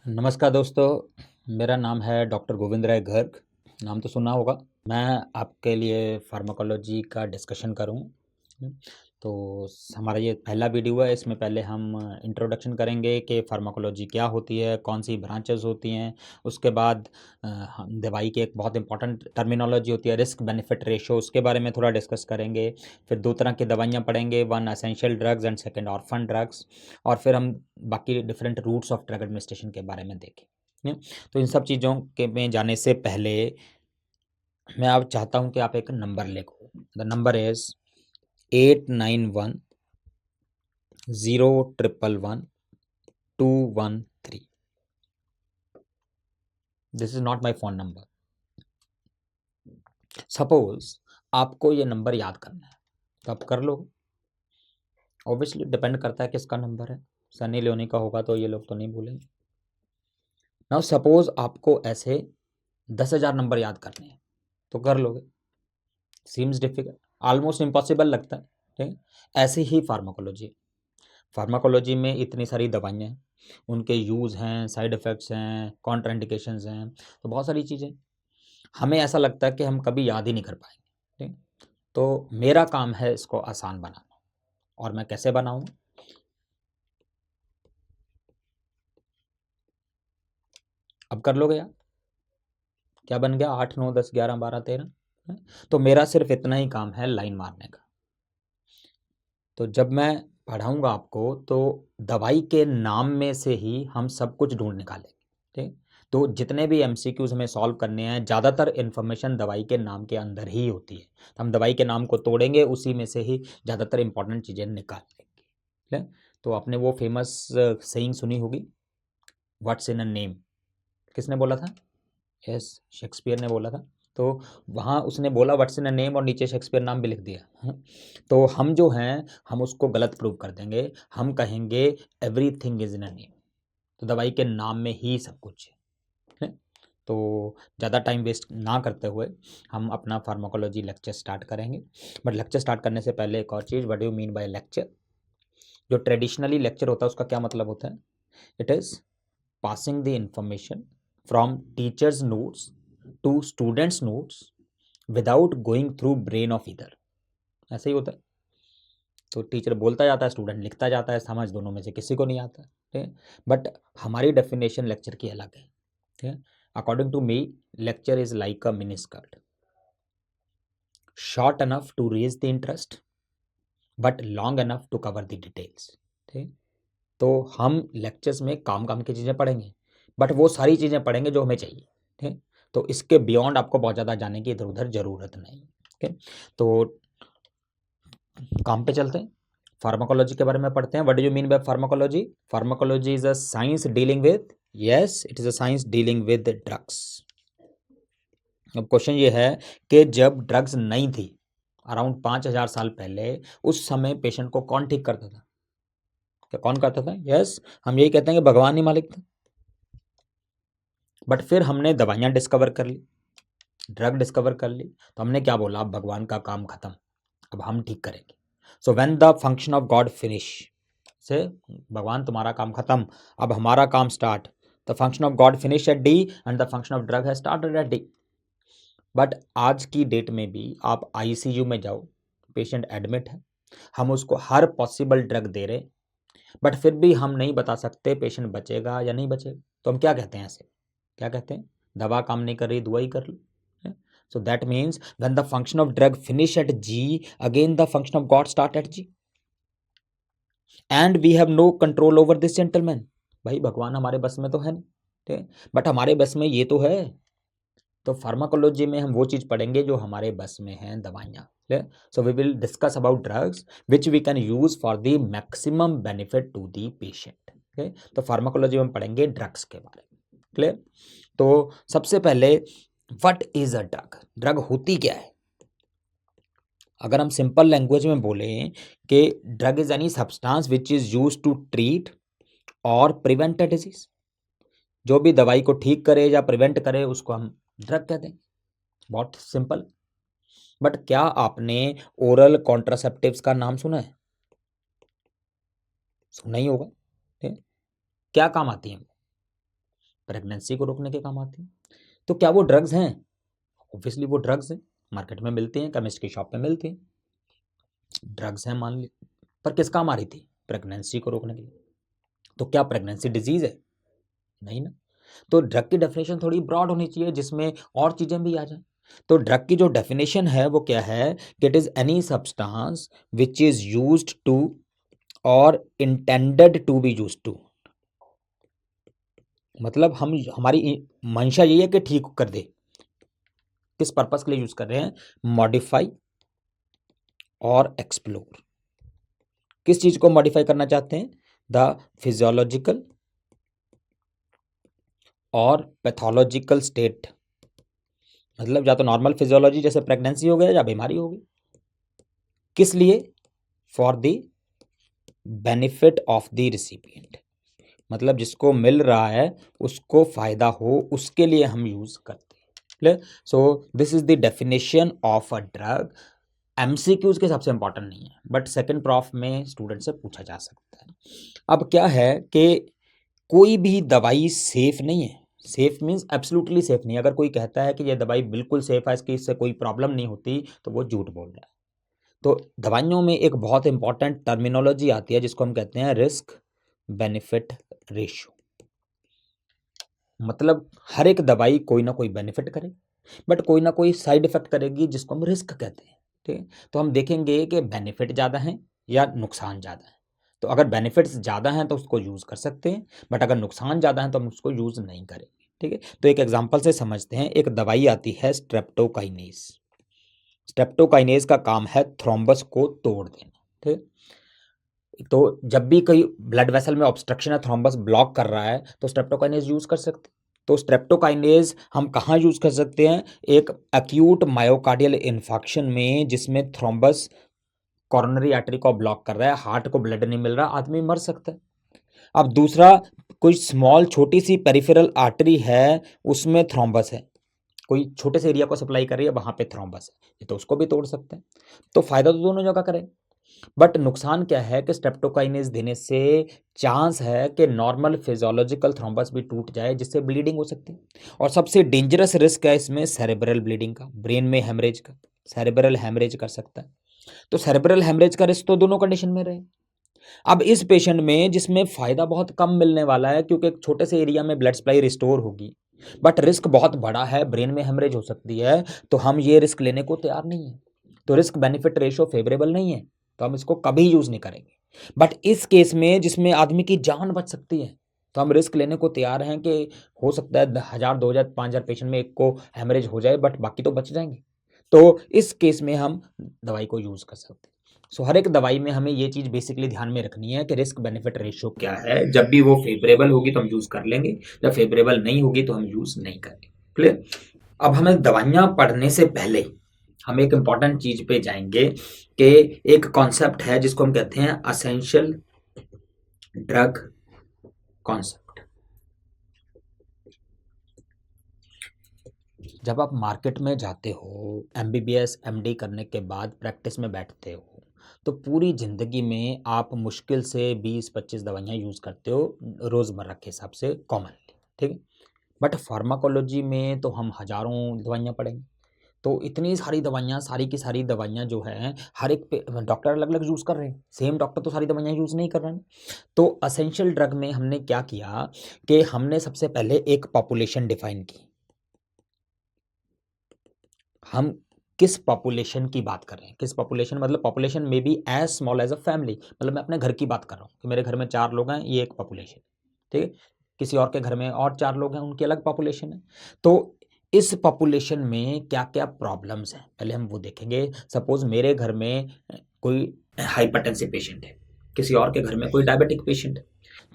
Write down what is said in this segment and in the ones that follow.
नमस्कार दोस्तों, मेरा नाम है डॉक्टर गोविंद राय गर्ग। नाम तो सुना होगा। मैं आपके लिए फार्माकोलॉजी का डिस्कशन करूँ। तो हमारा ये पहला वीडियो है। इसमें पहले हम इंट्रोडक्शन करेंगे कि फार्माकोलॉजी क्या होती है, कौन सी ब्रांचेस होती हैं। उसके बाद दवाई की एक बहुत इंपॉर्टेंट टर्मिनोलॉजी होती है रिस्क बेनिफिट रेशो, उसके बारे में थोड़ा डिस्कस करेंगे। फिर दो तरह की दवाइयाँ पढ़ेंगे, one essential drugs and second orphan drugs. और फिर हम बाकी different routes of drug administration के बारे में देखें। तो इन सब चीज़ों के में जाने से पहले मैं आप चाहता हूं कि आप एक नंबर लिखो। The number is 8910111213। This is not my phone number. Suppose आपको ये नंबर याद करना है तो आप कर लो। ऑब्वियसली डिपेंड करता है किसका नंबर है। सनी लियोनी का होगा तो ये लोग तो नहीं भूलेंगे। नाउ सपोज आपको ऐसे 10,000 नंबर याद करने हैं तो कर लोगे। सीम्स डिफिकल्ट, ऑलमोस्ट इम्पॉसिबल लगता है। ठीक, ऐसे ही फार्माकोलॉजी में इतनी सारी दवाइयाँ हैं, उनके यूज़ हैं, साइड इफ़ेक्ट्स हैं, कॉन्ट्राइंडिकेशंस हैं, तो बहुत सारी चीज़ें हमें ऐसा लगता है कि हम कभी याद ही नहीं कर पाएंगे। ठीक, तो मेरा काम है इसको आसान बनाना। और मैं कैसे बनाऊंगा? अब कर लोगे यार? क्या बन गया? 8 9 10 11 12 13। तो मेरा सिर्फ इतना ही काम है, लाइन मारने का। तो जब मैं पढ़ाऊंगा आपको तो दवाई के नाम में से ही हम सब कुछ ढूंढ निकालेंगे। ठीक, तो जितने भी एमसीक्यूज हमें सॉल्व करने हैं, ज़्यादातर इन्फॉर्मेशन दवाई के नाम के अंदर ही होती है। तो हम दवाई के नाम को तोड़ेंगे, उसी में से ही ज़्यादातर इंपॉर्टेंट चीज़ें निकाल लेंगे। ठीक है? तो आपने वो फेमस सेइंग सुनी होगी, व्हाट्स इन अ नेम। किसने बोला था? यस, शेक्सपियर ने बोला था। तो वहाँ उसने बोला व्हाट्स इन अ नेम और नीचे शेक्सपियर नाम भी लिख दिया। तो हम जो हैं हम उसको गलत प्रूव कर देंगे। हम कहेंगे everything is in a name. तो दवाई के नाम में ही सब कुछ है। तो ज़्यादा टाइम वेस्ट ना करते हुए हम अपना फार्माकोलॉजी लेक्चर स्टार्ट करेंगे। बट लेक्चर स्टार्ट करने से पहले एक और चीज़, what do you mean by lecture? जो ट्रेडिशनली लेक्चर होता है उसका क्या मतलब होता है? It is passing the information from teachers notes to students notes without going through brain of either. ऐसा ही होता है। तो टीचर बोलता जाता है, स्टूडेंट लिखता जाता है, समझ दोनों में से किसी को नहीं आता। ठीक है, बट हमारी डेफिनेशन लेक्चर की अलग है। ठीक है, according to me lecture is like a mini skirt, short enough to raise the interest but long enough to cover the details. ठीक, तो हम लेक्चर्स में काम काम की चीज़ें पढ़ेंगे, बट वो सारी चीज़ें पढ़ेंगे जो हमें चाहिए। ठीक, तो इसके बियॉन्ड आपको बहुत ज़्यादा जाने की इधर उधर ज़रूरत नहीं। ठीक, तो काम पे चलते हैं, फार्माकोलॉजी के बारे में पढ़ते हैं। What do you mean bye pharmacology? Pharmacology is a science dealing with, yes it is a science dealing with drugs. अब क्वेश्चन ये है कि जब ड्रग्स नहीं थी, अराउंड 5,000 साल पहले, उस समय पेशेंट को कौन ठीक करता था? क्या कौन करता था? यस, हम यही कहते हैं कि भगवान ही मालिक था। बट फिर हमने दवाइयाँ डिस्कवर कर ली, ड्रग डिस्कवर कर ली, तो हमने क्या बोला? अब भगवान का काम खत्म, अब हम ठीक करेंगे। So when the function of God finish, say भगवान तुम्हारा काम खत्म, अब हमारा काम start. The function of God finish at the end the function of drug है स्टार्टेड एट डी। बट आज की डेट में भी आप आईसीयू में जाओ, पेशेंट एडमिट है, हम उसको हर पॉसिबल ड्रग दे रहे, बट फिर भी हम नहीं बता सकते पेशेंट बचेगा या नहीं बचेगा। तो हम क्या कहते हैं? ऐसे क्या कहते हैं? दवा काम नहीं कर रही, दुआ ही कर लो। So that means when the function of drug finish at G, again the function of God start at G and we have no control over this gentleman. भाई भगवान हमारे बस में तो है नहीं, ठीक है, बट हमारे बस में ये तो है। तो फार्माकोलॉजी में हम वो चीज़ पढ़ेंगे जो हमारे बस में है, दवाइयाँ। So we will discuss about drugs which we can use for the maximum benefit to the patient. तो फार्माकोलॉजी में हम पढ़ेंगे ड्रग्स के बारे में। क्लियर? तो सबसे पहले what is a drug? Drug होती क्या है? अगर हम सिंपल लैंग्वेज में बोलें कि drug is any substance which is use to treat और प्रिवेंट अ डिजीज, जो भी दवाई को ठीक करे या प्रिवेंट करे उसको हम ड्रग कहते हैं। बहुत सिंपल। बट क्या आपने ओरल कॉन्ट्रासेप्टिव्स का नाम सुना है? सुना ही होगा। ठीक है? क्या काम आती है? प्रेगनेंसी को रोकने के काम आती हैं। तो क्या वो ड्रग्स हैं? ऑब्वियसली वो ड्रग्स हैं, मार्केट में मिलते हैं, केमिस्ट की शॉप पे मिलते हैं, ड्रग्स हैं मान ली। पर किस काम आ रही थी? प्रेगनेंसी को रोकने के लिए। तो क्या प्रेगनेंसी डिजीज है? नहीं ना। तो ड्रग की डेफिनेशन थोड़ी ब्रॉड होनी चाहिए जिसमें और चीजें भी आ जाएं। तो ड्रग की जो डेफिनेशन है वो क्या है कि it is any substance which is used to और intended to be used to, मतलब हम हमारी मंशा यही है कि ठीक कर दे। किस पर्पस के लिए यूज कर रहे हैं? मॉडिफाई और एक्सप्लोर। किस चीज को मॉडिफाई करना चाहते हैं? द फिजियोलॉजिकल और पैथोलॉजिकल स्टेट, मतलब या तो नॉर्मल फिजियोलॉजी जैसे प्रेगनेंसी हो गया या बीमारी हो गई। किस लिए? For the benefit of the recipient, मतलब जिसको मिल रहा है उसको फायदा हो, उसके लिए हम यूज करते हैं। Clear? So this is the definition of a drug. MCQs के हिसाब से इंपॉर्टेंट नहीं है, बट सेकंड प्रॉफ में स्टूडेंट से पूछा जा सकता है। अब क्या है कि कोई भी दवाई सेफ नहीं है। सेफ मीन्स एब्सोल्युटली सेफ नहीं। अगर कोई कहता है कि ये दवाई बिल्कुल सेफ है, इसकी इससे कोई प्रॉब्लम नहीं होती, तो वो झूठ बोल रहा है। तो दवाइयों में एक बहुत इंपॉर्टेंट टर्मिनोलॉजी आती है जिसको हम कहते हैं रिस्क बेनिफिट रेशियो। मतलब हर एक दवाई कोई ना कोई बेनिफिट करे, बट कोई ना कोई साइड इफेक्ट करेगी जिसको हम रिस्क कहते हैं। ठीक है, तो हम देखेंगे कि बेनिफिट ज़्यादा है या नुकसान ज़्यादा है। तो अगर बेनिफिट्स ज़्यादा हैं तो उसको यूज़ कर सकते हैं, बट अगर नुकसान ज़्यादा है तो हम उसको यूज़ नहीं करेंगे। ठीक है, तो एक एग्जांपल से समझते हैं। एक दवाई आती है स्ट्रेप्टोकाइनेज। स्ट्रेप्टोकाइनेज का काम है थ्रोम्बस को तोड़ देना। ठीक, तो जब भी कोई ब्लड वेसल में ऑब्स्ट्रक्शन है, थ्रोम्बस ब्लॉक कर रहा है, तो स्ट्रेप्टोकाइनेज यूज कर सकते हैं। तो स्ट्रेप्टोकाइनेज हम कहाँ यूज कर सकते हैं? एक एक्यूट मायोकार्डियल इन्फेक्शन में जिसमें थ्रोम्बस कॉरोनरी आर्टरी को ब्लॉक कर रहा है, हार्ट को ब्लड नहीं मिल रहा, आदमी मर सकता है। अब दूसरा, कोई स्मॉल छोटी सी पेरिफेरल आर्टरी है, उसमें थ्रोम्बस है, कोई छोटे से एरिया को सप्लाई कर रही है, वहां पे थ्रोम्बस है, तो उसको भी तोड़ सकते हैं। तो फायदा तो दोनों जगह करें, बट नुकसान क्या है कि स्ट्रेप्टोकाइनेज देने से चांस है कि नॉर्मल फिजियोलॉजिकल थ्रोम्बस भी टूट जाए जिससे ब्लीडिंग हो सकती है। और सबसे डेंजरस रिस्क है इसमें सेरेब्रल ब्लीडिंग का, ब्रेन में हेमरेज का। सेरेब्रल हेमरेज कर सकता है। तो सेरेब्रल हेमरेज का रिस्क तो दोनों कंडीशन में रहे। अब इस पेशेंट में जिसमें फायदा बहुत कम मिलने वाला है क्योंकि एक छोटे से एरिया में ब्लड सप्लाई रिस्टोर होगी, बट रिस्क बहुत बड़ा है, ब्रेन में हेमरेज हो सकती है, तो हम ये रिस्क लेने को तैयार नहीं है। तो रिस्क बेनिफिट रेशियो फेवरेबल नहीं है, तो हम इसको कभी यूज नहीं करेंगे। बट इस केस में जिसमें आदमी की जान बच सकती है, तो हम रिस्क लेने को तैयार हैं कि हो सकता है 1000 2000 5000 पेशेंट में एक को हेमरेज हो जाए, बट बाकी तो बच जाएंगे। तो इस केस में हम दवाई को यूज कर सकते हैं। सो हर एक दवाई में हमें ये चीज बेसिकली ध्यान में रखनी है कि रिस्क बेनिफिट रेशियो क्या है। जब भी वो फेवरेबल होगी तो हम यूज कर लेंगे, जब फेवरेबल नहीं होगी तो हम यूज नहीं करेंगे। क्लियर? अब हमें दवाइयां पढ़ने से पहले हम एक इंपॉर्टेंट चीज पे जाएंगे कि एक कॉन्सेप्ट है जिसको हम कहते हैं असेंशियल ड्रग कॉन्सेप्ट। जब आप मार्केट में जाते हो, एमबीबीएस एमडी करने के बाद प्रैक्टिस में बैठते हो, तो पूरी ज़िंदगी में आप मुश्किल से 20-25 दवाइयाँ यूज़ करते हो रोज़मर्रा के हिसाब से कॉमनली। ठीक है, बट फार्माकोलॉजी में तो हम हज़ारों दवाइयाँ पढ़ेंगे। तो इतनी सारी दवाइयाँ, सारी की सारी दवाइयाँ जो हैं, हर एक पे डॉक्टर अलग-अलग यूज़ कर रहे हैं। सेम डॉक्टर तो सारी दवाइयाँ यूज़ नहीं कर रहे हैं। तो एसेंशियल ड्रग में हमने क्या किया कि हमने सबसे पहले एक पॉपुलेशन डिफाइन की। हम किस पॉपुलेशन की बात कर रहे हैं? किस पॉपुलेशन, मतलब पॉपुलेशन में be as small as a family, मतलब मैं अपने घर की बात कर रहा हूँ कि मेरे घर में 4 लोग हैं, ये एक पॉपुलेशन। ठीक है, किसी और के घर में और 4 लोग हैं, उनकी अलग पॉपुलेशन है। तो इस पॉपुलेशन में क्या क्या प्रॉब्लम्स हैं पहले हम वो देखेंगे। सपोज मेरे घर में कोई हाइपरटेंसिव पेशेंट है, किसी और के घर में कोई डायबिटिक पेशेंट है,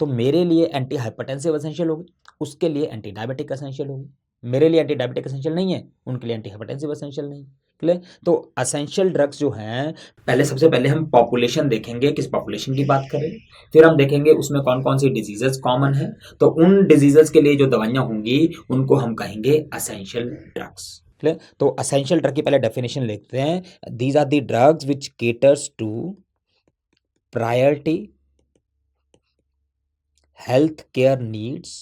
तो मेरे लिए एंटी हाइपरटेंसिव एसेंशियल होगी, उसके लिए एंटी डायबिटिक एसेंशियल होगी। मेरे लिए एंटी डायबिटिक एसेंशियल नहीं है, उनके लिए एंटी हाइपरटेंसिव एसेंशियल नहीं। क्लियर? तो एसेंशियल ड्रग्स जो हैं, पहले सबसे पहले हम पॉपुलेशन देखेंगे, किस पॉपुलेशन की बात करें। फिर हम देखेंगे उसमें कौन कौन सी डिजीजेस कॉमन है, तो उन डिजीजेस के लिए जो दवाइयां होंगी उनको हम कहेंगे एसेंशियल ड्रग्स। क्लियर? तो एसेंशियल ड्रग की पहले डेफिनेशन लिखते हैं। These are the drugs which caters to priority health care needs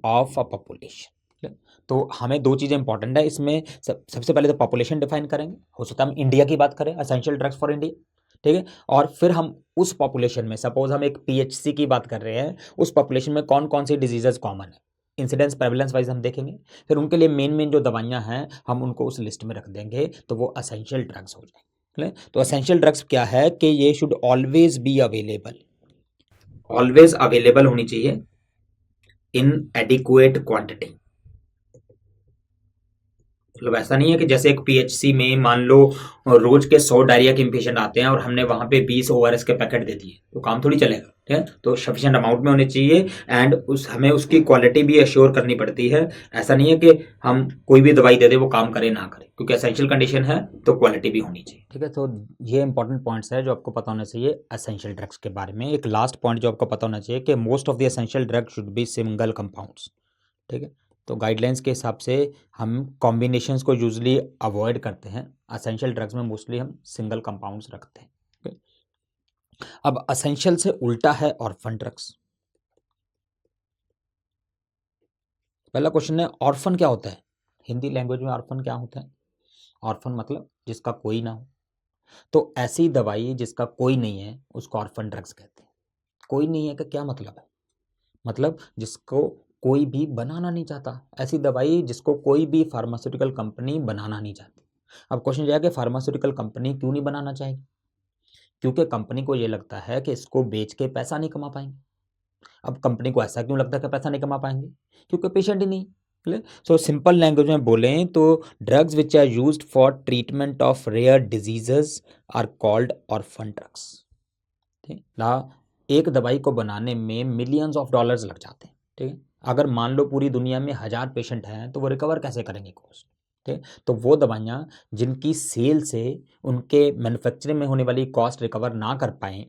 of a population. तो हमें दो चीज़ें इंपॉर्टेंट है इसमें, सबसे पहले तो पॉपुलेशन डिफाइन करेंगे, हो सकता है हम इंडिया की बात करें, एसेंशियल ड्रग्स फॉर इंडिया, ठीक है, और फिर हम उस पॉपुलेशन में, सपोज हम एक पीएचसी की बात कर रहे हैं, उस पॉपुलेशन में कौन कौन सी डिजीजेज कॉमन है, इंसिडेंस प्रेवलेंस वाइज हम देखेंगे, फिर उनके लिए मेन मेन जो दवाइयाँ हैं हम उनको उस लिस्ट में रख देंगे, तो वो एसेंशियल ड्रग्स हो जाएंगे। तो एसेंशियल ड्रग्स क्या है कि ये should always be available, always available होनी चाहिए इन एडिक्वेट क्वांटिटी। मतलब ऐसा नहीं है कि जैसे एक पीएचसी में मान लो रोज के 100 डायरिया के पेशेंट आते हैं और हमने वहां पे 20 ओआरएस के पैकेट दे दिए, तो काम थोड़ी चलेगा, ठीक है, तो सफिशिएंट अमाउंट में होने चाहिए, एंड उस हमें उसकी क्वालिटी भी अश्योर करनी पड़ती है। ऐसा नहीं है कि हम कोई भी दवाई दे दे वो काम करे ना करे, क्योंकि एसेंशियल कंडीशन है तो क्वालिटी भी होनी चाहिए, ठीक है। तो ये इंपॉर्टेंट पॉइंट्स है जो आपको पता होना चाहिए एसेंशियल ड्रग्स के बारे में। एक लास्ट पॉइंट जो आपको पता होना चाहिए कि most of the essential drug should be single compounds, ठीक है। तो गाइडलाइंस के हिसाब से हम कॉम्बिनेशंस को यूजली अवॉइड करते हैं, एसेंशियल ड्रग्स में मोस्टली हम सिंगल कंपाउंड्स रखते हैं, okay? अब एसेंशियल से उल्टा है ऑर्फन ड्रग्स। पहला क्वेश्चन है ऑर्फन क्या होता है, हिंदी लैंग्वेज में ऑर्फन क्या होता है? ऑर्फन मतलब जिसका कोई ना हो, तो ऐसी दवाई जिसका कोई नहीं है उसको ऑर्फन ड्रग्स कहते हैं। कोई नहीं है का क्या मतलब है? मतलब जिसको कोई भी बनाना नहीं चाहता, ऐसी दवाई जिसको कोई भी फार्मास्यूटिकल कंपनी बनाना नहीं चाहती। अब क्वेश्चन यह है कि फार्मास्यूटिकल कंपनी क्यों नहीं बनाना चाहेगी? क्योंकि कंपनी को ये लगता है कि इसको बेच के पैसा नहीं कमा पाएंगे। अब कंपनी को ऐसा क्यों लगता है कि पैसा नहीं कमा पाएंगे? क्योंकि पेशेंट ही नहीं। सो सिंपल लैंग्वेज में बोलें तो drugs which are used for treatment of rare diseases are called orphan drugs. ठीक ना, एक दवाई को बनाने में मिलियंस ऑफ डॉलर्स लग जाते हैं, ठीक है। अगर मान लो पूरी दुनिया में 1000 पेशेंट हैं तो वो रिकवर कैसे करेंगे कॉस्ट, ठीक है। तो वो दवाइयाँ जिनकी सेल से उनके मैन्युफैक्चरिंग में होने वाली कॉस्ट रिकवर ना कर पाएँ,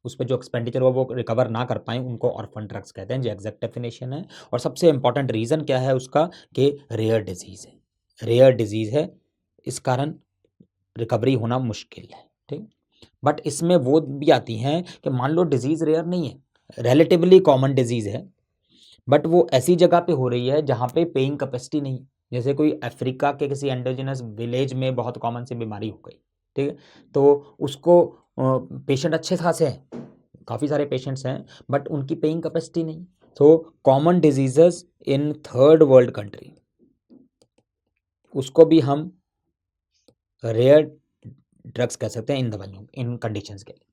उस पर जो एक्सपेंडिचर हो वो रिकवर ना कर पाएँ, उनको ऑर्फन ड्रग्स कहते हैं, जो एग्जैक्ट डेफिनेशन है। और सबसे इंपॉर्टेंट रीज़न क्या है उसका कि रेयर डिजीज़ है, रेयर डिजीज़ है, इस कारण रिकवरी होना मुश्किल है, ठीक। बट इसमें वो भी आती हैं कि मान लो डिजीज़ रेयर नहीं है, रिलेटिवली कॉमन डिजीज़ है, बट वो ऐसी जगह पे हो रही है जहाँ पे पेइंग कैपेसिटी नहीं, जैसे कोई अफ्रीका के किसी एंडोजिनस विलेज में बहुत कॉमन सी बीमारी हो गई, ठीक है, तो उसको पेशेंट अच्छे खासे हैं, काफ़ी सारे पेशेंट्स हैं, बट उनकी पेइंग कैपेसिटी नहीं। तो common diseases in third world country, उसको भी हम रेयर ड्रग्स कह सकते हैं इन दवाइयों, इन कंडीशंस के लिए।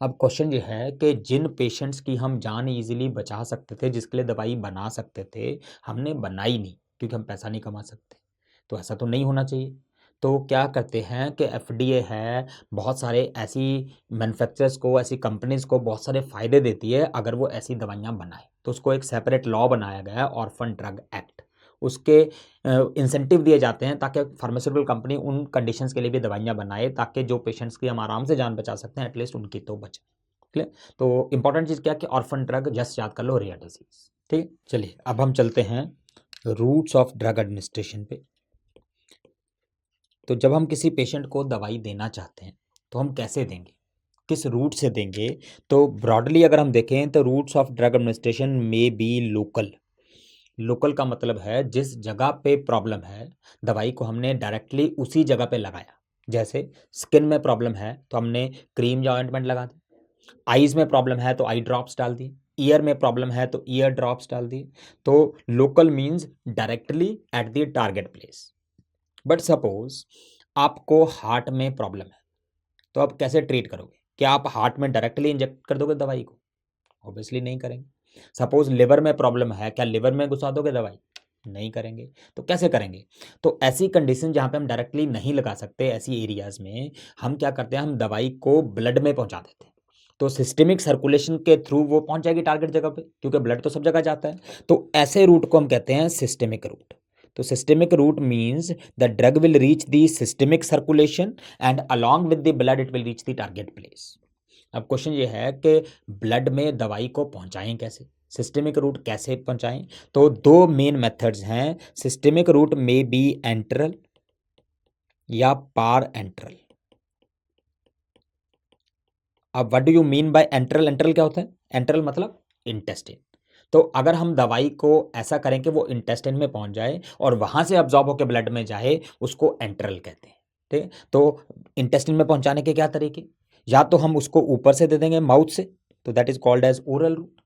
अब क्वेश्चन ये है कि जिन पेशेंट्स की हम जान इजीली बचा सकते थे, जिसके लिए दवाई बना सकते थे, हमने बनाई नहीं क्योंकि हम पैसा नहीं कमा सकते, तो ऐसा तो नहीं होना चाहिए। तो क्या करते हैं कि एफडीए है, बहुत सारे ऐसी मैन्युफैक्चरर्स को, ऐसी कंपनीज को बहुत सारे फ़ायदे देती है अगर वो ऐसी दवाइयाँ बनाए, तो उसको एक सेपरेट लॉ बनाया गया है, ऑर्फन ड्रग एक्ट। उसके इंसेंटिव दिए जाते हैं ताकि फार्मास्यूटिकल कंपनी उन कंडीशंस के लिए भी दवाइयाँ बनाए, ताकि जो पेशेंट्स की हम आराम से जान बचा सकते हैं, एटलीस्ट उनकी तो बचे। क्लियर? तो इंपॉर्टेंट चीज़ क्या है कि ऑर्फन ड्रग जस्ट याद कर लो, रेयर डिजीज, ठीक है। चलिए अब हम चलते हैं रूट्स ऑफ ड्रग एडमिनिस्ट्रेशन पे। तो जब हम किसी पेशेंट को दवाई देना चाहते हैं तो हम कैसे देंगे, किस रूट से देंगे? तो ब्रॉडली अगर हम देखें तो रूट्स ऑफ ड्रग एडमिनिस्ट्रेशन में बी लोकल। लोकल का मतलब है जिस जगह पे प्रॉब्लम है, दवाई को हमने डायरेक्टली उसी जगह पे लगाया। जैसे स्किन में प्रॉब्लम है तो हमने क्रीम या ऑइंटमेंट लगा दी, आईज में प्रॉब्लम है तो आई ड्रॉप्स डाल दी, ईयर में प्रॉब्लम है तो ईयर ड्रॉप्स डाल दी। तो local means directly at the target place. But suppose आपको हार्ट में प्रॉब्लम है, तो आप कैसे ट्रीट करोगे? क्या आप हार्ट में डायरेक्टली इंजेक्ट कर दोगे दवाई को? ऑब्वियसली नहीं करेंगे। सपोज लिवर में प्रॉब्लम है, क्या लिवर में घुसा दोगे दवाई? नहीं करेंगे। तो कैसे करेंगे? तो ऐसी कंडीशन जहाँ पे हम डायरेक्टली नहीं लगा सकते, ऐसी एरियाज में हम क्या करते हैं, हम दवाई को ब्लड में पहुँचा देते हैं। तो सिस्टेमिक सर्कुलेशन के थ्रू वो पहुँच जाएगी टारगेट जगह पे, क्योंकि ब्लड तो सब जगह जाता है। तो ऐसे रूट को हम कहते हैं सिस्टेमिक रूट। तो systemic route means the drug will reach the systemic circulation and along with the blood it will reach the target place. अब क्वेश्चन ये है कि ब्लड में दवाई को पहुंचाएं कैसे, सिस्टेमिक रूट कैसे पहुंचाएं? तो दो मेन मेथड्स हैं। सिस्टेमिक रूट में बी एंट्रल या पार एंट्रल। अब what do you mean bye enteral? Enteral क्या होता है? एंट्रल मतलब इंटेस्टाइन। तो अगर हम दवाई को ऐसा करें कि वो इंटेस्टाइन में पहुंच जाए और वहां से अब्जॉर्ब होकर ब्लड में जाए, उसको एंट्रल कहते हैं। ठीक है, तो इंटेस्टाइन में पहुंचाने के क्या तरीके, या तो हम उसको ऊपर से दे देंगे माउथ से, तो that is called as oral route,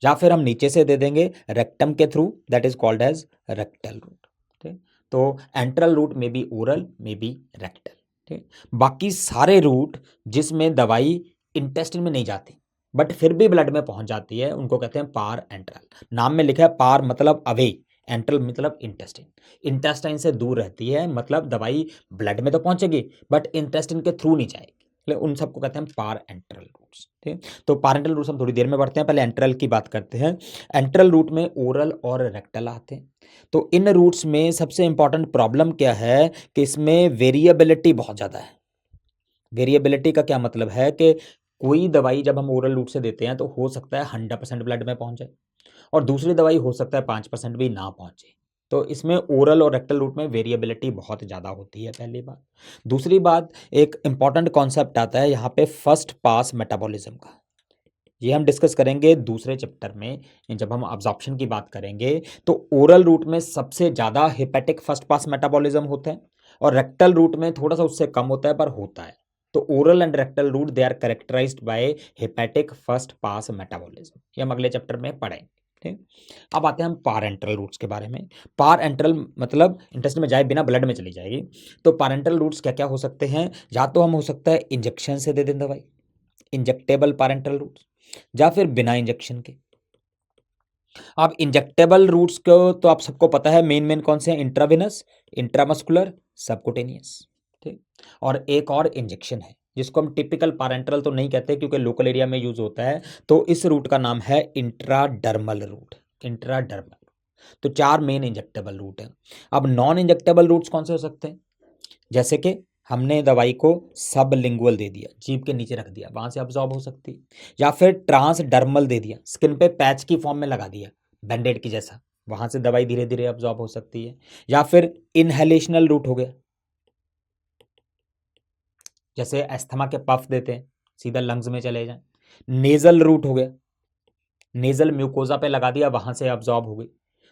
या फिर हम नीचे से दे देंगे रेक्टम के थ्रू, that is called as rectal route. ठीक, तो एंट्रल रूट में बी ओरल, में बी रेक्टल। ठीक, बाकी सारे रूट जिसमें दवाई इंटेस्टाइन में नहीं जाती बट फिर भी ब्लड में पहुंच जाती है, उनको कहते हैं पार एंट्रल। नाम में लिखा है पार मतलब अवे, एंट्रल मतलब इंटेस्टाइन, इंटेस्टाइन से दूर रहती है, मतलब दवाई ब्लड में तो पहुंचेगी बट इंटेस्टाइन के थ्रू नहीं जाएगी, उन सबको कहते हैं पार एंट्रल रूट्स। ठीक, तो पार एंट्रल रूट्स हम थोड़ी देर में बढ़ते हैं, पहले एंट्रल की बात करते हैं। एंट्रल रूट में ओरल और रेक्टल आते हैं। तो इन रूट्स में सबसे इंपॉर्टेंट प्रॉब्लम क्या है कि इसमें वेरिएबिलिटी बहुत ज़्यादा है। वेरिएबिलिटी का क्या मतलब है कि कोई दवाई जब हम ओरल रूट से देते हैं तो हो सकता है 100% ब्लड में पहुंच जाए, और दूसरी दवाई हो सकता है 5% भी ना पहुंचे। तो इसमें ओरल और रेक्टल रूट में वेरिएबिलिटी बहुत ज़्यादा होती है, पहली बात। दूसरी बात, एक इंपॉर्टेंट कॉन्सेप्ट आता है यहाँ पे फर्स्ट पास मेटाबॉलिज्म का, ये हम डिस्कस करेंगे दूसरे चैप्टर में जब हम अब्जॉर्प्शन की बात करेंगे। तो ओरल रूट में सबसे ज़्यादा हेपेटिक फर्स्ट पास मेटाबॉलिज्म होता है, और रेक्टल रूट में थोड़ा सा उससे कम होता है पर होता है। तो oral and rectal route they are characterised by hepatic first pass metabolism, ये हम अगले चैप्टर में पढ़ेंगे। ठीक, अब आते हैं हम पारेंटल रूट्स के बारे में। पारेंटल मतलब इंटेस्टाइन में जाए बिना ब्लड में चली जाएगी। तो पारेंटल रूट्स क्या क्या हो सकते हैं, या तो हम हो सकता है इंजेक्शन से दे दें दवाई, इंजेक्टेबल पारेंटल रूट्स, या फिर बिना इंजेक्शन के। अब इंजेक्टेबल रूट्स को तो आप सबको पता है मेन मेन कौन से हैं, इंट्राविनस, इंट्रामस्कुलर, सबकुटेनियस। ठीक, और एक और इंजेक्शन है जिसको हम टिपिकल पारेंटल तो नहीं कहते क्योंकि लोकल एरिया में यूज होता है, तो इस रूट का नाम है इंट्राडर्मल रूट, इंट्राडर्मल। तो 4 मेन इंजेक्टेबल रूट है। अब नॉन इंजेक्टेबल रूट्स कौन से हो सकते हैं, जैसे कि हमने दवाई को सब लिंगुअल दे दिया, जीभ के नीचे रख दिया, वहां से अब्जॉर्ब हो सकती है, या फिर ट्रांसडर्मल दे दिया, स्किन पे पैच की फॉर्म में लगा दिया बैंडेड की जैसा, वहां से दवाई धीरे धीरे अब्जॉर्ब हो सकती है। या फिर इनहेलेशनल रूट हो गया, जैसे एस्थमा के पफ देते हैं सीधा लंग्स में चले जाए। नेजल रूट हो गया, नेजल म्यूकोजा पे लगा दिया, वहां से अब्जॉर्ब हो गई।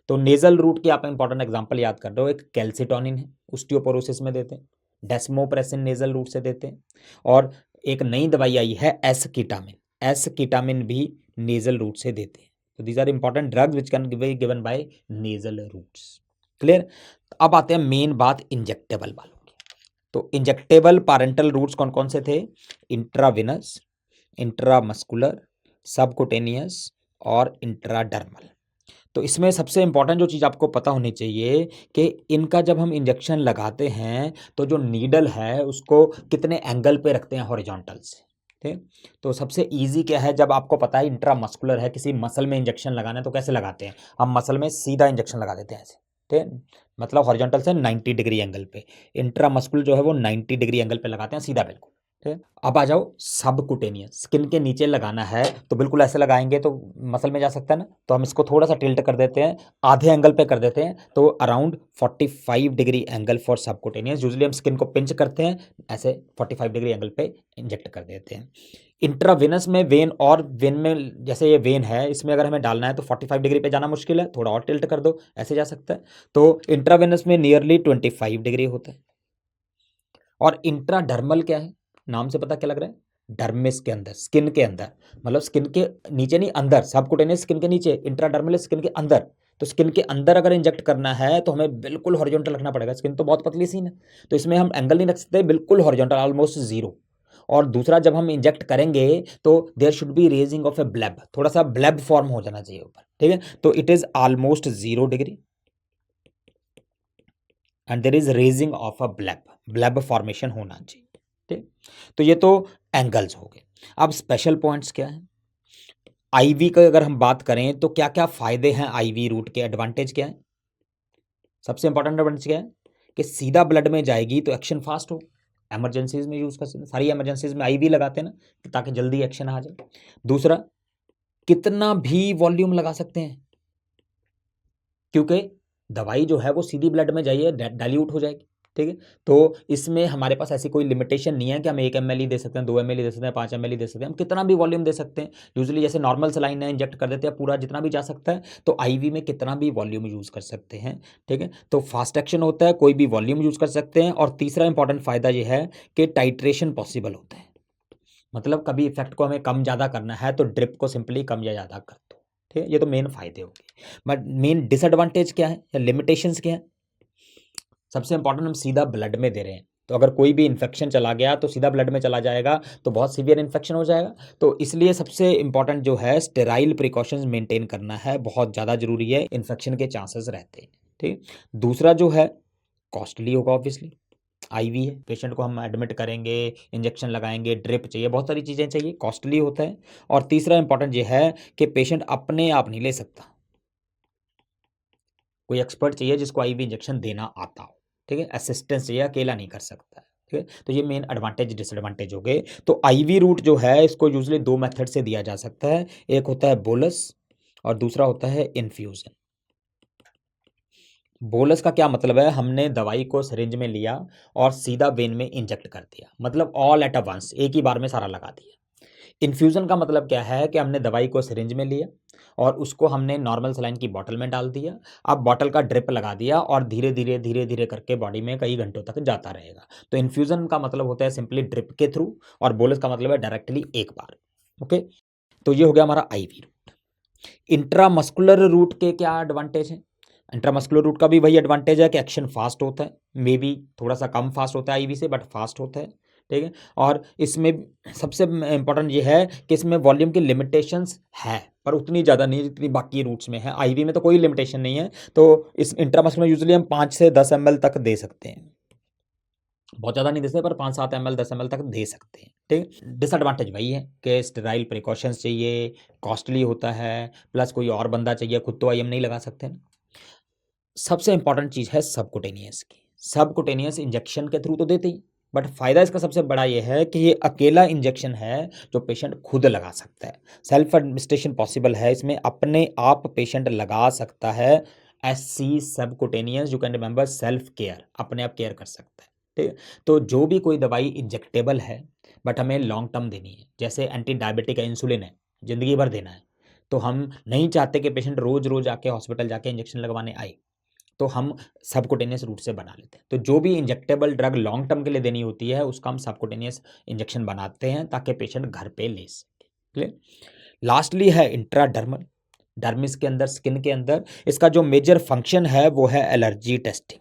तो नेजल रूट की आप इंपॉर्टेंट एग्जांपल याद कर रहे हो, एक कैल्सिटोनिन है, ऑस्टियोपोरोसिस में देते हैं, डेस्मोप्रेसिन नेजल रूट से देते हैं, और एक नई दवाई आई है एस कीटामिन, एस कीटामिन भी नेजल रूट से देते हैं। तो these are important drugs which can be given by nasal routes. Clear, अब आते हैं मेन बात इंजेक्टेबल वालों की। तो इंजेक्टेबल पारेंटल रूट्स कौन कौन से थे, इंट्राविनस, इंट्रामस्कुलर, सबकुटेनियस और इंट्राडर्मल। तो इसमें सबसे इंपॉर्टेंट जो चीज़ आपको पता होनी चाहिए कि इनका जब हम इंजेक्शन लगाते हैं तो जो नीडल है उसको कितने एंगल पे रखते हैं हॉरिजॉन्टल से। ठीक, तो सबसे इजी क्या है, जब आपको पता है इंट्रामस्कुलर है, किसी मसल में इंजेक्शन लगाना है तो कैसे लगाते हैं, हम मसल में सीधा इंजेक्शन लगा देते हैं ऐसे। ठीक, मतलब हॉरिजॉन्टल से 90 डिग्री एंगल पे। इंट्रामस्कुलर जो है वो 90 डिग्री एंगल पे लगाते हैं सीधा बिल्कुल। ठीक, अब आ जाओ सबकुटेनियस, स्किन के नीचे लगाना है तो बिल्कुल ऐसे लगाएंगे तो मसल में जा सकता है ना, तो हम इसको थोड़ा सा टिल्ट कर देते हैं, आधे एंगल पे कर देते हैं, तो around 45 degree angle for subcutaneous. Usually हम स्किन को पिंच करते हैं ऐसे 45 डिग्री एंगल पे इंजेक्ट कर देते हैं। इंट्रावेनस में वेन, और वेन में जैसे ये वेन है इसमें अगर हमें डालना है तो 45 डिग्री पे जाना मुश्किल है, थोड़ा और टिल्ट कर दो ऐसे जा सकता है। तो इंट्रावेनस में नियरली 25 डिग्री होता है। और इंट्राडर्मल क्या है, नाम से पता क्या लग रहा है, डर्मिस के अंदर, स्किन के अंदर, मतलब स्किन के नीचे नहीं अंदर, सबकुटेनियस स्किन के नीचे, इंट्राडर्मल स्किन के अंदर। तो स्किन के अंदर अगर इंजेक्ट करना है तो हमें बिल्कुल हॉरिजॉन्टल रखना पड़ेगा, स्किन तो बहुत पतली सी है, तो इसमें हम एंगल नहीं रख सकते, बिल्कुल हॉरिजॉन्टल, ऑलमोस्ट जीरो। और दूसरा, जब हम इंजेक्ट करेंगे तो there should be raising of a bleb, थोड़ा सा ब्लेब फॉर्म हो जाना चाहिए ऊपर। ठीक है, तो it is almost 0 degree and there is raising of a bleb, bleb formation होना चाहिए। ठीक, तो ये तो एंगल्स हो गए। अब स्पेशल पॉइंट्स क्या है, आईवी का अगर हम बात करें तो क्या क्या फायदे हैं आईवी रूट के, एडवांटेज क्या है, सबसे इंपॉर्टेंट एडवांटेज क्या है कि सीधा ब्लड में जाएगी तो एक्शन फास्ट हो, इमरजेंसीज में यूज कर सकते हैं, सारी इमरजेंसीज में आईवी लगाते हैं ना ताकि जल्दी एक्शन आ जाए। दूसरा, कितना भी वॉल्यूम लगा सकते हैं क्योंकि दवाई जो है वो सीधी ब्लड में जाइए डाइल्यूट हो जाएगी, ठीक है। तो इसमें हमारे पास ऐसी कोई लिमिटेशन नहीं है कि हम 1 ml ही दे सकते हैं, 2 ml ही दे सकते हैं, 5 ml ही दे सकते हैं, हम कितना भी वॉल्यूम दे सकते हैं। यूजुअली जैसे नॉर्मल सलाइन है, इंजेक्ट कर देते हैं पूरा जितना भी जा सकता है, तो आईवी में कितना भी वॉल्यूम यूज़ कर सकते हैं। ठीक है, तो फास्ट एक्शन होता है, कोई भी वॉल्यूम यूज़ कर सकते हैं। और तीसरा इंपॉर्टेंट फ़ायदा ये है कि टाइट्रेशन पॉसिबल होता है। मतलब कभी इफेक्ट को हमें कम ज़्यादा करना है तो ड्रिप को सिंपली कम या ज़्यादा कर दो। ठीक है, ये तो मेन फ़ायदे हो गए। बट मेन डिसएडवांटेज क्या है या लिमिटेशंस क्या है? सबसे इंपॉर्टेंट, हम सीधा ब्लड में दे रहे हैं, तो अगर कोई भी इन्फेक्शन चला गया तो सीधा ब्लड में चला जाएगा, तो बहुत सीवियर इन्फेक्शन हो जाएगा। तो इसलिए सबसे इंपॉर्टेंट जो है स्टेराइल प्रिकॉशंस मेंटेन करना है, बहुत ज़्यादा ज़रूरी है, इन्फेक्शन के चांसेस रहते हैं। ठीक, दूसरा जो है कॉस्टली होगा ऑब्वियसली। आईवी है, पेशेंट को हम एडमिट करेंगे, इंजेक्शन लगाएंगे, ड्रिप चाहिए, बहुत सारी चीज़ें चाहिए, कॉस्टली होता है। और तीसरा इंपॉर्टेंट ये है कि पेशेंट अपने आप नहीं ले सकता, कोई एक्सपर्ट चाहिए जिसको आईवी इंजेक्शन देना आता हो। ठीक है, असिस्टेंस चाहिए, अकेला नहीं कर सकता है। ठीक है, तो ये मेन एडवांटेज डिसएडवांटेज हो गए। तो आईवी रूट जो है इसको यूजुअली 2 मेथड से दिया जा सकता है, एक होता है बोलस और दूसरा होता है इन्फ्यूजन। बोलस का क्या मतलब है? हमने दवाई को सिरिंज में लिया और सीधा वेन में इंजेक्ट कर दिया, मतलब ऑल एट अ वंस, एक ही बार में सारा लगा दिया। इन्फ्यूज़न का मतलब क्या है कि हमने दवाई को सिरिंज में लिया और उसको हमने नॉर्मल सलाइन की बॉटल में डाल दिया, अब बॉटल का ड्रिप लगा दिया और धीरे धीरे धीरे धीरे करके बॉडी में कई घंटों तक जाता रहेगा। तो इन्फ्यूज़न का मतलब होता है सिंपली ड्रिप के थ्रू, और बोलस का मतलब है डायरेक्टली एक बार। ओके, तो ये हो गया हमारा आईवी रूट। इंट्रामस्कुलर रूट के क्या एडवांटेज हैं? इंट्रामस्कुलर रूट का भी वही एडवांटेज है कि एक्शन फास्ट होता है, मे बी थोड़ा सा कम फास्ट होता है आईवी से, बट फास्ट होता है। ठीक है, और इसमें सबसे इंपॉर्टेंट ये है कि इसमें वॉल्यूम की लिमिटेशंस है, पर उतनी ज़्यादा नहीं जितनी बाकी रूट्स में है। आईवी में तो कोई लिमिटेशन नहीं है, तो इस इंट्रामस्कुलर में यूजुअली हम 5 से 10 ml तक दे सकते हैं, बहुत ज़्यादा नहीं दे सकते, पर 5-7 ml 10 ml तक दे सकते हैं। ठीक, डिसएडवांटेज वही है कि स्टेराइल प्रिकॉशंस चाहिए, कॉस्टली होता है, प्लस कोई और बंदा चाहिए, खुद तो आई हम नहीं लगा सकते ना। सबसे इंपॉर्टेंट चीज़ है सबकुटेनियस की। सबकुटेनियस इंजेक्शन के थ्रू तो देते ही, बट फ़ायदा इसका सबसे बड़ा ये है कि ये अकेला इंजेक्शन है जो पेशेंट खुद लगा सकता है। सेल्फ एडमिनिस्ट्रेशन पॉसिबल है इसमें, अपने आप पेशेंट लगा सकता है। SC subcutaneous, you can remember self care, अपने आप केयर कर सकता है। ठीक है, तो जो भी कोई दवाई इंजेक्टेबल है बट हमें लॉन्ग टर्म देनी है, जैसे एंटी डायबिटिक है, इंसुलिन है, ज़िंदगी भर देना है, तो हम नहीं चाहते कि पेशेंट रोज़ रोज़ आके हॉस्पिटल जाके इंजेक्शन लगवाने आए, तो हम सबकुटेनियस रूट से बना लेते हैं। तो जो भी इंजेक्टेबल ड्रग लॉन्ग टर्म के लिए देनी होती है उसका हम सबकुटेनियस इंजेक्शन बनाते हैं ताकि पेशेंट घर पे ले सके। क्लियर? लास्टली है इंट्राडर्मल, डर्मिस के अंदर, स्किन के अंदर। इसका जो मेजर फंक्शन है वो है एलर्जी टेस्टिंग।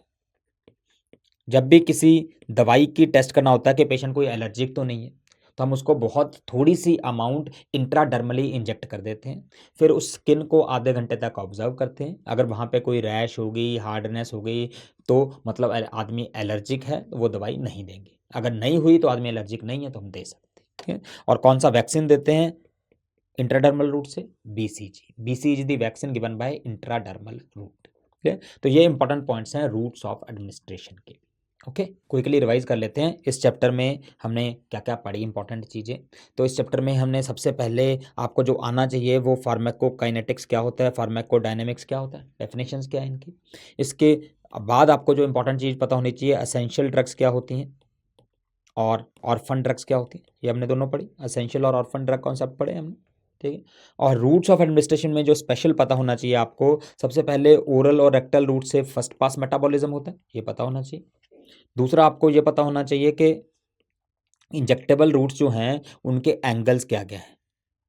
जब भी किसी दवाई की टेस्ट करना होता है कि पेशेंट कोई एलर्जिक तो नहीं है, तो हम उसको बहुत थोड़ी सी अमाउंट इंट्राडर्मली इंजेक्ट कर देते हैं, फिर उस स्किन को आधे घंटे तक ऑब्जर्व करते हैं। अगर वहाँ पे कोई रैश हो गई, हार्डनेस हो गई, तो मतलब आदमी एलर्जिक है, तो वो दवाई नहीं देंगे। अगर नहीं हुई तो आदमी एलर्जिक नहीं है तो हम दे सकते हैं। ठीक है, और कौन सा वैक्सीन देते हैं इंट्राडर्मल रूट से? BCG. BCG is the vaccine given by intradermal root. ठीक है, तो ये इंपॉर्टेंट पॉइंट्स हैं रूट्स ऑफ एडमिनिस्ट्रेशन के। ओके, क्विकली रिवाइज कर लेते हैं इस चैप्टर में हमने क्या क्या पढ़ी इंपॉर्टेंट चीज़ें। तो इस चैप्टर में हमने सबसे पहले आपको जो आना चाहिए वो फार्माकोकाइनेटिक्स क्या होता है, फार्माकोडायनेमिक्स क्या होता है, डेफिनेशंस क्या है इनकी। इसके बाद आपको जो इंपॉर्टेंट चीज़ पता होनी चाहिए, एसेंशियल ड्रग्स क्या होती हैं और ऑर्फन ड्रग्स क्या होती हैं, ये हमने दोनों पढ़ी, एसेंशियल और ऑर्फन ड्रग कॉन्सेप्ट पढ़े हमने। ठीक है, और रूट्स ऑफ एडमिनिस्ट्रेशन में जो स्पेशल पता होना चाहिए आपको, सबसे पहले ओरल और रेक्टल रूट से फर्स्ट पास मेटाबॉलिज्म होता है, ये पता होना चाहिए। दूसरा आपको ये पता होना चाहिए कि इंजेक्टेबल रूट्स जो हैं उनके एंगल्स क्या क्या हैं,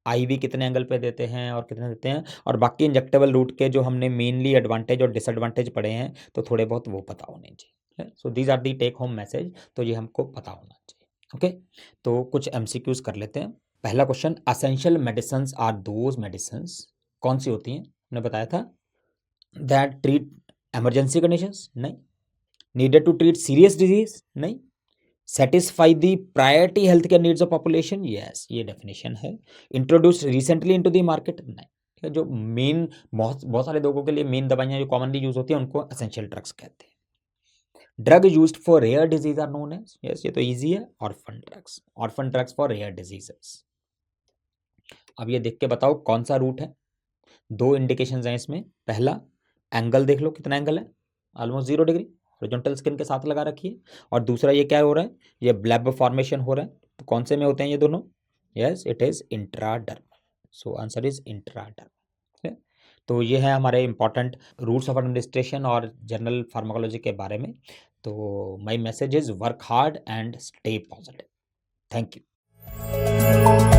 आईवी कितने एंगल पे देते हैं और कितने देते हैं, और बाकी इंजेक्टेबल रूट के जो हमने मेनली एडवांटेज और डिसएडवांटेज पढ़े हैं तो थोड़े बहुत वो पता होने चाहिए। So these are the take home message, तो ये हमको पता होना चाहिए। ओके, तो कुछ एमसीक्यूज कर लेते हैं। पहला question, essential medicines are those medicines, कौन सी होती हैं? हमने बताया था दैट ट्रीट इमरजेंसी कंडीशंस, नहीं। Needed to treat serious disease, नहीं। Satisfy the priority health care needs of population, yes, ये डेफिनेशन है। Introduce recently into the market, नहीं। ठीक है, जो मेन बहुत बहुत सारे लोगों के लिए मेन दवाइयाँ जो कॉमनली यूज होती हैं उनको एसेंशियल ड्रग्स कहते हैं। Drug used for rare disease are known as, yes, ये तो इजी है, orphan drugs, orphan drugs for rare diseases. अब ये देख के बताओ कौन सा रूट है। दो इंडिकेशंस हैं इसमें। पहला, एंगल देख लो कितना एंगल है, ऑलमोस्ट 0 डिग्री। हॉरिजॉन्टल स्किन के साथ लगा रखिए। और दूसरा ये क्या हो रहा है, ये ब्लैब फॉर्मेशन हो रहा है, तो कौन से में होते हैं ये दोनों? Yes, it is intradermal. So answer is intradermal. तो ये है हमारे इंपॉर्टेंट रूट्स ऑफ एडमिनिस्ट्रेशन और जनरल फार्माकोलॉजी के बारे में। तो my message is work hard and stay positive. Thank you.